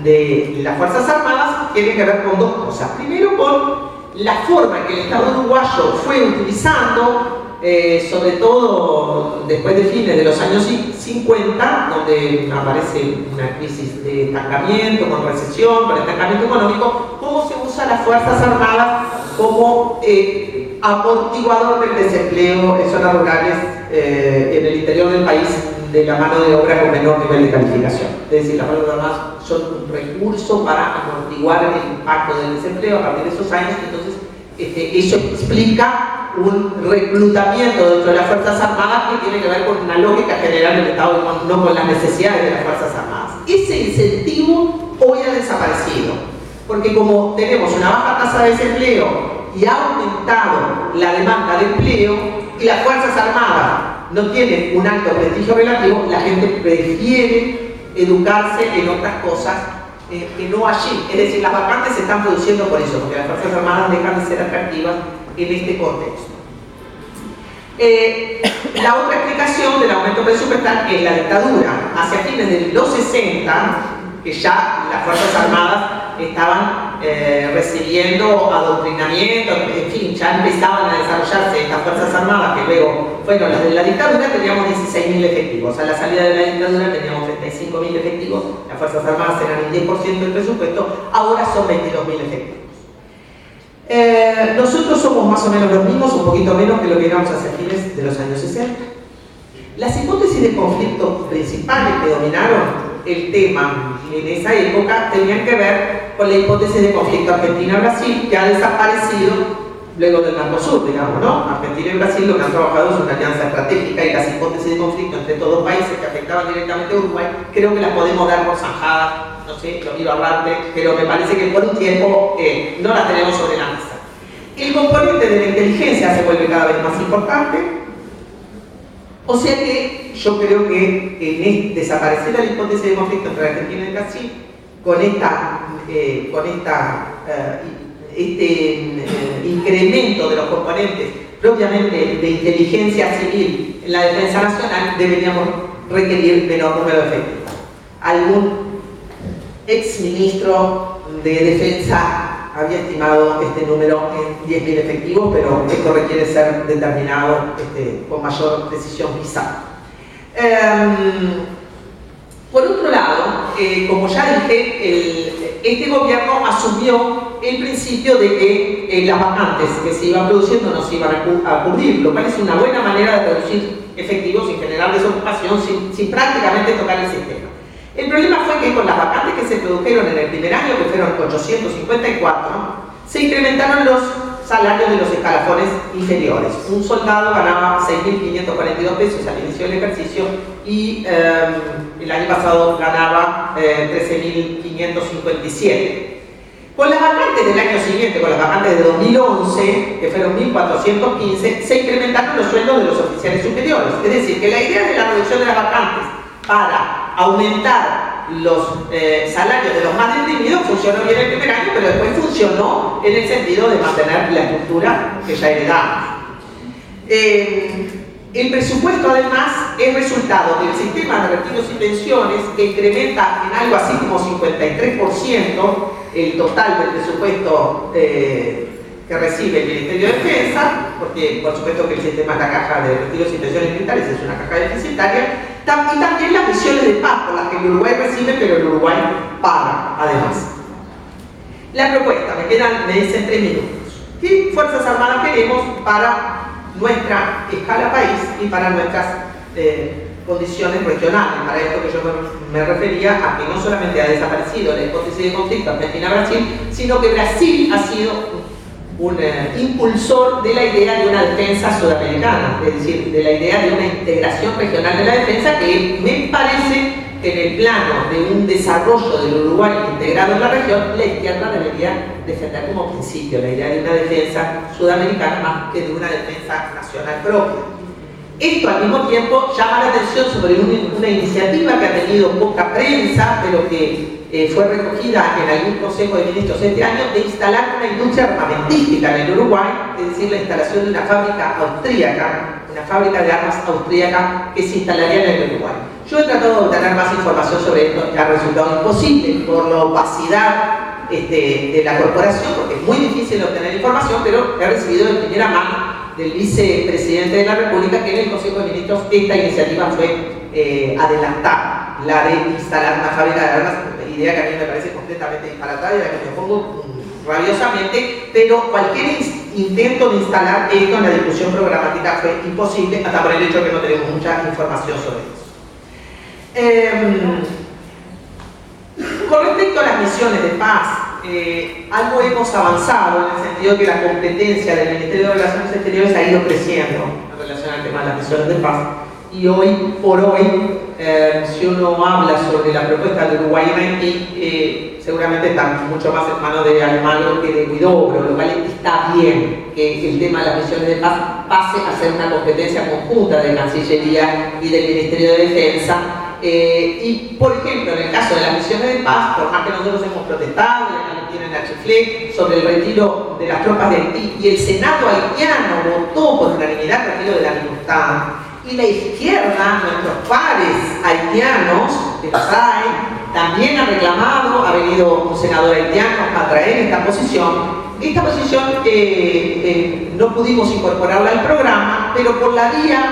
de las Fuerzas Armadas tiene que ver con dos cosas. Primero, con la forma en que el Estado uruguayo fue utilizando, sobre todo después de fines de los años 50, donde aparece una crisis de estancamiento, con recesión, con estancamiento económico, cómo se usa las Fuerzas Armadas como amortiguador del desempleo en zonas rurales en el interior del país, de la mano de obra con menor nivel de calificación. Es decir, las Fuerzas Armadas son un recurso para amortiguar el impacto del desempleo a partir de esos años. Entonces, eso explica un reclutamiento dentro de las Fuerzas Armadas que tiene que ver con una lógica general del Estado, no con las necesidades de las Fuerzas Armadas. Ese incentivo hoy ha desaparecido, porque como tenemos una baja tasa de desempleo y ha aumentado la demanda de empleo y las Fuerzas Armadas no tienen un alto prestigio relativo, la gente prefiere educarse en otras cosas que no allí. Es decir, las vacantes se están produciendo por eso, porque las Fuerzas Armadas dejan de ser atractivas en este contexto. La otra explicación del aumento presupuestal es la dictadura. Hacia fines de los 60, que ya las Fuerzas Armadas estaban recibiendo adoctrinamiento, en fin, ya empezaban a desarrollarse estas Fuerzas Armadas que luego fueron las de la dictadura. Teníamos 16.000 efectivos. A la salida de la dictadura teníamos 35.000 efectivos, las Fuerzas Armadas eran el 10% del presupuesto, ahora son 22.000 efectivos. Nosotros somos más o menos los mismos, un poquito menos que lo que éramos hacia fines de los años 60. Las hipótesis de conflicto principales que dominaron el tema en esa época tenían que ver con la hipótesis de conflicto Argentina-Brasil, que ha desaparecido luego del Mercosur, digamos, ¿no? Argentina y Brasil lo que han trabajado es una alianza estratégica, y las hipótesis de conflicto entre todos países que afectaban directamente a Uruguay, creo que las podemos dar por zanjadas, no sé, lo iba a hablar, pero me parece que por un tiempo no las tenemos sobre la mesa. El componente de la inteligencia se vuelve cada vez más importante, o sea que yo creo que en desaparecer la hipótesis de conflicto entre Argentina y Brasil, con este incremento de los componentes propiamente de inteligencia civil en la defensa nacional, deberíamos requerir menor número de efectivos. Algún ex ministro de defensa había estimado este número en 10.000 efectivos, pero esto requiere ser determinado con mayor precisión quizá. Por otro lado, como ya dije, este gobierno asumió el principio de que las vacantes que se iban produciendo no se iban a cubrir, lo cual es una buena manera de reducir efectivos sin generar desocupación, sin prácticamente tocar el sistema. El problema fue que con las vacantes que se produjeron en el primer año, que fueron 854, se incrementaron los salarios de los escalafones inferiores. Un soldado ganaba 6.542 pesos al inicio del ejercicio y el año pasado ganaba 13.557. Con las vacantes del año siguiente, con las vacantes de 2011, que fueron 1.415, se incrementaron los sueldos de los oficiales superiores. Es decir, que la idea de la reducción de las vacantes para aumentar los salarios de los más deprimidos funcionó bien el primer año, pero después funcionó en el sentido de mantener la estructura que ya heredamos. El presupuesto además es resultado del sistema de retiros y pensiones, que incrementa en algo así como 53% el total del presupuesto que recibe el Ministerio de Defensa, porque por supuesto que el sistema de la caja de retiros y pensiones militares es una caja deficitaria, y también las misiones de paz por las que el Uruguay recibe, pero el Uruguay paga además. La propuesta, me dicen 3 minutos. ¿Qué Fuerzas Armadas queremos para nuestra escala país y para nuestras condiciones regionales? Para esto que yo me refería a que no solamente ha desaparecido la hipótesis de conflicto Argentina-Brasil, sino que Brasil ha sido un impulsor de la idea de una defensa sudamericana, es decir, de la idea de una integración regional de la defensa, que me parece que en el plano de un desarrollo del Uruguay integrado en la región, la izquierda debería defender como principio la idea de una defensa sudamericana más que de una defensa nacional propia. Esto al mismo tiempo llama la atención sobre una iniciativa que ha tenido poca prensa, pero que fue recogida en algún consejo de ministros este año, de instalar una industria armamentística en el Uruguay, es decir, la instalación de una fábrica austríaca, una fábrica de armas austríaca que se instalaría en el Uruguay. Yo he tratado de obtener más información sobre esto y ha resultado imposible por la opacidad de la corporación, porque es muy difícil obtener información, pero he recibido de primera mano del vicepresidente de la República que en el Consejo de Ministros esta iniciativa fue adelantada, la de instalar una fábrica de armas, idea que a mí me parece completamente disparatada y a la que me opongo rabiosamente, pero cualquier intento de instalar esto en la discusión programática fue imposible, hasta por el hecho de que no tenemos mucha información sobre eso. Con respecto a las misiones de paz, algo hemos avanzado en el sentido que la competencia del Ministerio de Relaciones Exteriores ha ido creciendo en relación al tema de las misiones de paz. Y hoy por hoy, si uno habla sobre la propuesta de Uruguay en Haití, seguramente está mucho más en manos de Almagro que de Huidobro, lo cual está bien que el tema de las misiones de paz pase a ser una competencia conjunta de Cancillería y del Ministerio de Defensa. Y por ejemplo, en el caso de las misiones de paz, por más que nosotros hemos protestado, en la Chiflé, sobre el retiro de las tropas de Haití, y el Senado haitiano votó por unanimidad el retiro de la MINUSTAH, y la izquierda, nuestros pares haitianos de los hay, también ha reclamado, ha venido un senador haitiano a traer esta posición. Esta posición no pudimos incorporarla al programa, pero por la vía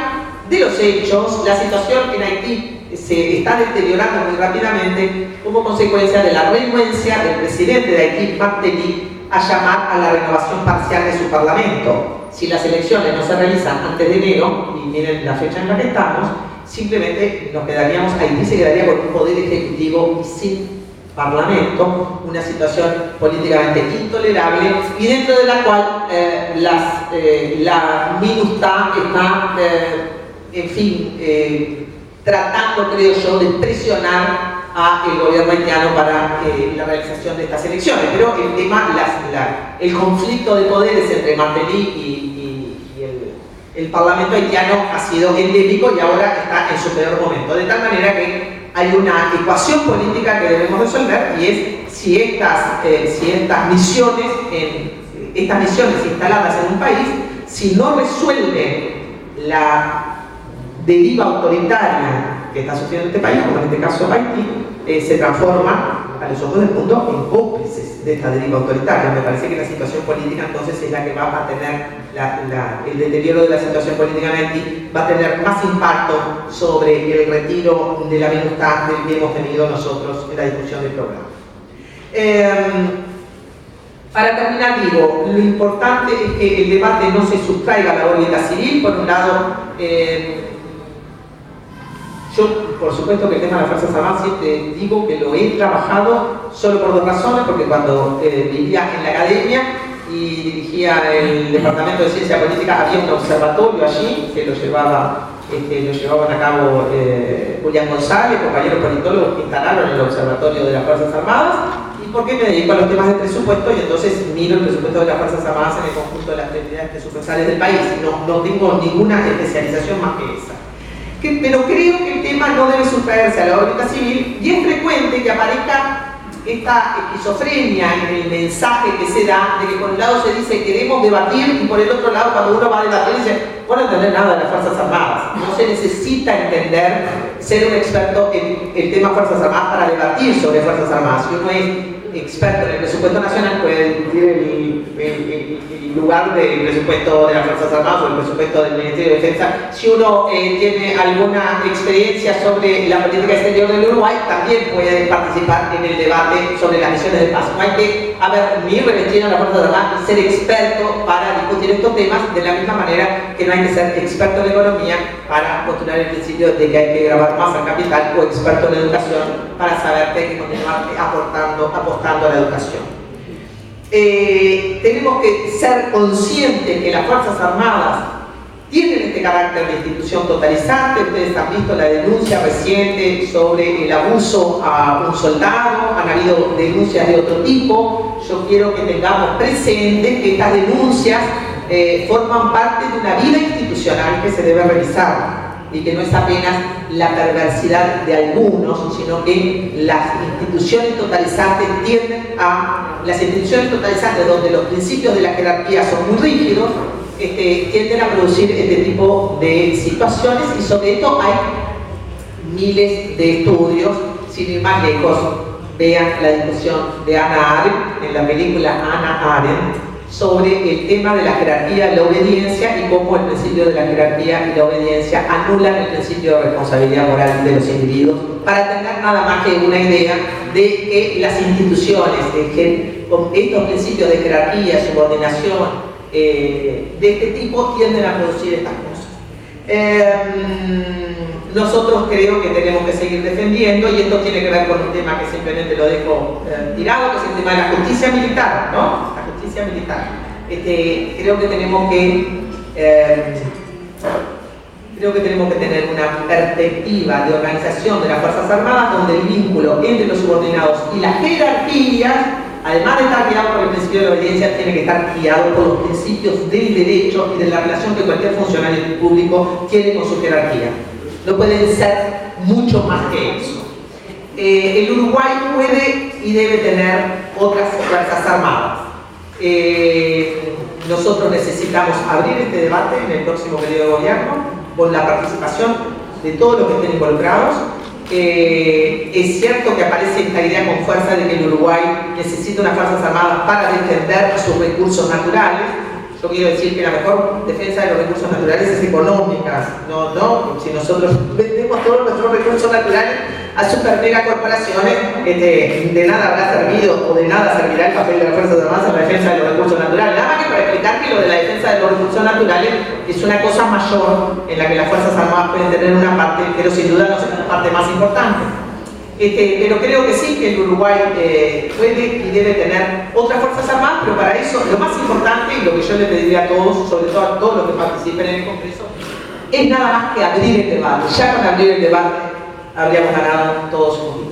de los hechos, la situación en Haití se está deteriorando muy rápidamente como consecuencia de la renuencia del presidente de Haití, Martelly, a llamar a la renovación parcial de su parlamento. Si las elecciones no se realizan antes de enero, y miren la fecha en la que estamos, simplemente nos quedaríamos, Haití se quedaría con un poder ejecutivo y sin parlamento, una situación políticamente intolerable y dentro de la cual la MINUSTAH está, en fin, tratando, creo yo, de presionar al gobierno haitiano para la realización de estas elecciones. Pero el tema, el conflicto de poderes entre Martelly y el Parlamento haitiano ha sido endémico y ahora está en su peor momento. De tal manera que hay una ecuación política que debemos resolver y es si estas misiones instaladas en un país, si no resuelven la deriva autoritaria que está sufriendo este país, como en este caso Haití, se transforma a los ojos del mundo en cómplices de esta deriva autoritaria. Me parece que la situación política entonces es la que va a tener, el deterioro de la situación política en Haití va a tener más impacto sobre el retiro de la MINUSTAH del que hemos tenido nosotros en la discusión del programa. Para terminar, digo, lo importante es que el debate no se sustraiga a la órbita civil. Por un lado, yo, por supuesto que el tema de las Fuerzas Armadas siempre digo que lo he trabajado solo por dos razones, porque cuando vivía en la academia y dirigía el Departamento de Ciencia Política, había un observatorio allí que lo llevaban a cabo Julián González, compañeros politólogos que instalaron el Observatorio de las Fuerzas Armadas. ¿Y por qué me dedico a los temas de presupuesto? Y entonces miro el presupuesto de las Fuerzas Armadas en el conjunto de las prioridades presupuestarias del país. No tengo ninguna especialización más que esa. Pero creo que el tema no debe sustraerse a la órbita civil y es frecuente que aparezca esta esquizofrenia en el mensaje que se da de que por un lado se dice queremos debatir y por el otro lado cuando uno va a debatir dice no entender nada de las Fuerzas Armadas. No se necesita entender, ser un experto en el tema Fuerzas Armadas para debatir sobre Fuerzas Armadas. Si uno es experto en el presupuesto nacional puede discutir el lugar del presupuesto de las Fuerzas Armadas o el presupuesto del Ministerio de Defensa. Si uno tiene alguna experiencia sobre la política exterior del Uruguay, también puede participar en el debate sobre las misiones de paz. No hay que haber ni revestido a las Fuerzas Armadas ni ser experto para discutir estos temas, de la misma manera que no hay que ser experto en economía para postular el principio de que hay que grabar más al capital o experto en educación para saber que hay que continuar apostando a la educación. Tenemos que ser conscientes que las Fuerzas Armadas tienen este carácter de institución totalizante. Ustedes han visto la denuncia reciente sobre el abuso a un soldado, han habido denuncias de otro tipo. Yo quiero que tengamos presente que estas denuncias forman parte de una vida institucional que se debe revisar y que no es apenas la perversidad de algunos, sino que las instituciones totalizantes las instituciones totalizantes donde los principios de la jerarquía son muy rígidos, tienden a producir este tipo de situaciones y sobre esto hay miles de estudios, sin ir más lejos, vean la discusión de Hannah Arendt, en la película Hannah Arendt, sobre el tema de la jerarquía y la obediencia y cómo el principio de la jerarquía y la obediencia anulan el principio de responsabilidad moral de los individuos, para tener nada más que una idea de que las instituciones, con estos principios de jerarquía, subordinación, de este tipo, tienden a producir estas cosas. Nosotros creo que tenemos que seguir defendiendo, y esto tiene que ver con un tema que simplemente lo dejo tirado, que es el tema de la justicia militar, ¿no? La justicia militar. Creo que tenemos que tener una perspectiva de organización de las Fuerzas Armadas donde el vínculo entre los subordinados y las jerarquías, además de estar guiado por el principio de la obediencia, tiene que estar guiado por los principios del derecho y de la relación que cualquier funcionario público tiene con su jerarquía. No pueden ser mucho más que eso. El Uruguay puede y debe tener otras Fuerzas Armadas. Nosotros necesitamos abrir este debate en el próximo periodo de gobierno, con la participación de todos los que estén involucrados. Es cierto que aparece esta idea con fuerza de que el Uruguay necesita unas Fuerzas Armadas para defender sus recursos naturales. Yo quiero decir que la mejor defensa de los recursos naturales es económica, no, si nosotros vendemos todos nuestros recursos naturales a super mega corporaciones, de nada habrá servido o de nada servirá el papel de las Fuerzas Armadas en la defensa de los recursos naturales. Nada más que para explicar que lo de la defensa de los recursos naturales es una cosa mayor en la que las Fuerzas Armadas pueden tener una parte, pero sin duda no es la parte más importante. Pero creo que sí, que el Uruguay puede y debe tener otras Fuerzas Armadas, pero para eso lo más importante, y lo que yo le pediría a todos, sobre todo a todos los que participen en el Congreso, es nada más que abrir el debate. Ya con abrir el debate habríamos ganado todos juntos.